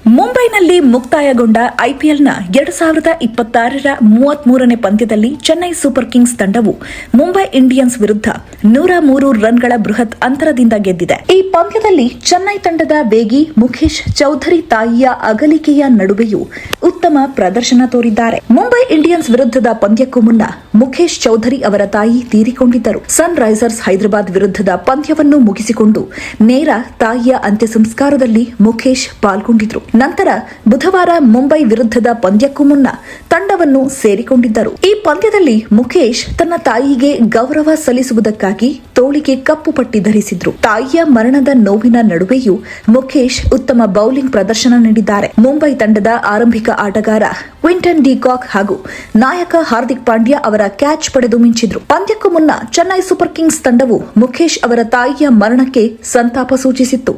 ಮುಂಬೈನಲ್ಲಿ ಮುಕ್ತಾಯಗೊಂಡ ಐಪಿಎಲ್ನ 2026ರ 33ನೇ ಪಂದ್ಯದಲ್ಲಿ ಚೆನ್ನೈ ಸೂಪರ್ ಕಿಂಗ್ಸ್ ತಂಡವು ಮುಂಬೈ ಇಂಡಿಯನ್ಸ್ ವಿರುದ್ಧ 103 ರನ್ಗಳ ಬೃಹತ್ ಅಂತರದಿಂದ ಗೆದ್ದಿದೆ. ಈ ಪಂದ್ಯದಲ್ಲಿ ಚೆನ್ನೈ ತಂಡದ ವೇಗಿ ಮುಖೇಶ್ ಚೌಧರಿ ತಾಯಿಯ ಅಗಲಿಕೆಯ ನಡುವೆಯೂ ಉತ್ತಮ ಪ್ರದರ್ಶನ ತೋರಿದ್ದಾರೆ. ಮುಂಬೈ ಇಂಡಿಯನ್ಸ್ ವಿರುದ್ಧದ ಪಂದ್ಯಕ್ಕೂ ಮುನ್ನ ಮುಖೇಶ್ ಚೌಧರಿ ಅವರ ತಾಯಿ ತೀರಿಕೊಂಡಿದ್ದರು. ಸನ್ ರೈಸರ್ಸ್ ಹೈದರಾಬಾದ್ ವಿರುದ್ಧದ ಪಂದ್ಯವನ್ನು ಮುಗಿಸಿಕೊಂಡು ನೇರ ತಾಯಿಯ ಅಂತ್ಯ ಸಂಸ್ಕಾರದಲ್ಲಿ ಮುಖೇಶ್ ಪಾಲ್ಗೊಂಡಿದ್ದರು. ನಂತರ ಬುಧವಾರ ಮುಂಬೈ ವಿರುದ್ಧದ ಪಂದ್ಯಕ್ಕೂ ಮುನ್ನ ತಂಡವನ್ನು ಸೇರಿಕೊಂಡಿದ್ದರು. ಈ ಪಂದ್ಯದಲ್ಲಿ ಮುಖೇಶ್ ತನ್ನ ತಾಯಿಗೆ ಗೌರವ ಸಲ್ಲಿಸುವುದಕ್ಕಾಗಿ ತೋಳಿಗೆ ಕಪ್ಪು ಪಟ್ಟಿ ಧರಿಸಿದ್ರು. ತಾಯಿಯ ಮರಣದ ನೋವಿನ ನಡುವೆಯೂ ಮುಖೇಶ್ ಉತ್ತಮ ಬೌಲಿಂಗ್ ಪ್ರದರ್ಶನ ನೀಡಿದ್ದಾರೆ. ಮುಂಬೈ ತಂಡದ ಆರಂಭಿಕ ಆಟಗಾರ ಕ್ವಿಂಟನ್ ಡಿ ಕಾಕ್ ಹಾಗೂ ನಾಯಕ ಹಾರ್ದಿಕ್ ಪಾಂಡ್ಯ ಅವರ ಕ್ಯಾಚ್ ಪಡೆದು ಮಿಂಚಿದ್ರು. ಪಂದ್ಯಕ್ಕೂ ಮುನ್ನ ಚೆನ್ನೈ ಸೂಪರ್ ಕಿಂಗ್ಸ್ ತಂಡವು ಮುಖೇಶ್ ಅವರ ತಾಯಿಯ ಮರಣಕ್ಕೆ ಸಂತಾಪ ಸೂಚಿಸಿತ್ತು.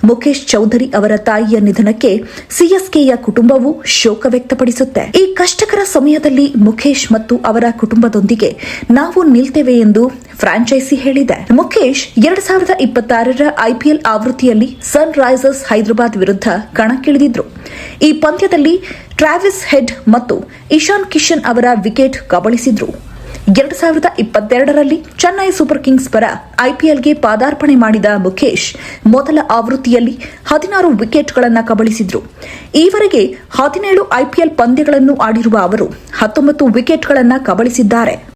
ಮುಖೇಶ್ ಚೌಧರಿ ಅವರ ತಾಯಿಯ ನಿಧನಕ್ಕೆ ಸಿಎಸ್ಕೆಯ ಕುಟುಂಬವು ಶೋಕ ವ್ಯಕ್ತಪಡಿಸುತ್ತೆ. ಈ ಕಷ್ಟಕರ ಸಮಯದಲ್ಲಿ ಮುಖೇಶ್ ಮತ್ತು ಅವರ ಕುಟುಂಬದೊಂದಿಗೆ ನಾವು ನಿಲ್ತೇವೆ ಎಂದು ಫ್ರಾಂಚೈಸಿ ಹೇಳಿದೆ. ಮುಖೇಶ್ 2026ರ ಐಪಿಎಲ್ ಆವೃತ್ತಿಯಲ್ಲಿ ಸನ್ ರೈಸರ್ಸ್ ಹೈದರಾಬಾದ್ ವಿರುದ್ಧ ಕಣಕ್ಕಿಳಿದಿದ್ರು. ಈ ಪಂದ್ಯದಲ್ಲಿ ಟ್ರಾವಿಸ್ ಹೆಡ್ ಮತ್ತು ಇಶಾನ್ ಕಿಶನ್ ಅವರ ವಿಕೆಟ್ ಕಬಳಿಸಿದ್ರು. 2022ರಲ್ಲಿ ಚೆನ್ನೈ ಸೂಪರ್ ಕಿಂಗ್ಸ್ ಪರ ಐಪಿಎಲ್ಗೆ ಪಾದಾರ್ಪಣೆ ಮಾಡಿದ ಮುಖೇಶ್ ಮೊದಲ ಆವೃತ್ತಿಯಲ್ಲಿ 16 ವಿಕೆಟ್ಗಳನ್ನು ಕಬಳಿಸಿದ್ರು. ಈವರೆಗೆ 17 ಐಪಿಎಲ್ ಪಂದ್ಯಗಳನ್ನು ಆಡಿರುವ ಅವರು 19 ವಿಕೆಟ್ಗಳನ್ನು ಕಬಳಿಸಿದ್ದಾರೆ.